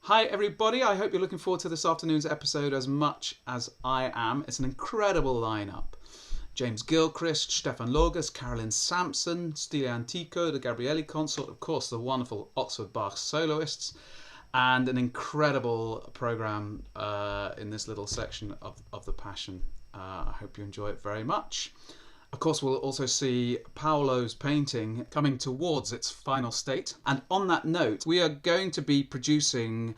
Hi everybody, I hope you're looking forward to this afternoon's episode as much as I am. It's an incredible lineup. James Gilchrist, Stefan Logas, Carolyn Sampson, Stile Antico, the Gabrielli Consort, of course the wonderful Oxford Bach soloists, and an incredible programme in this little section of the Passion. I hope you enjoy it very much. Of course, we'll also see Paolo's painting coming towards its final state. And on that note, we are going to be producing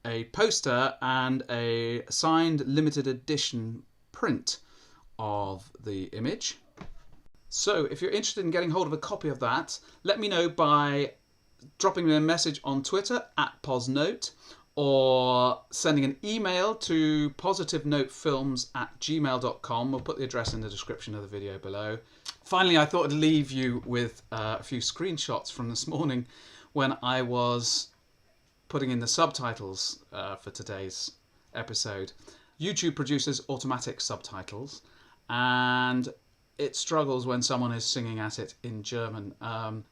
a poster and a signed limited edition print of the image. So if you're interested in getting hold of a copy of that, let me know by dropping me a message on Twitter @posnote, or sending an email to positivenotefilms@gmail.com. We'll put the address in the description of the video below. Finally, I thought I'd leave you with a few screenshots from this morning when I was putting in the subtitles for today's episode. YouTube produces automatic subtitles, and it struggles when someone is singing at it in German.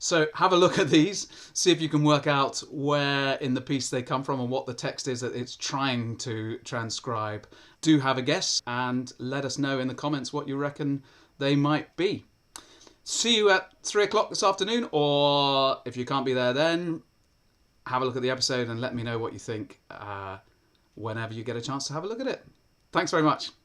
So have a look at these, see if you can work out where in the piece they come from and what the text is that it's trying to transcribe. Do have a guess and let us know in the comments what you reckon they might be. See you at 3 o'clock this afternoon, or if you can't be there then, have a look at the episode and let me know what you think whenever you get a chance to have a look at it. Thanks very much.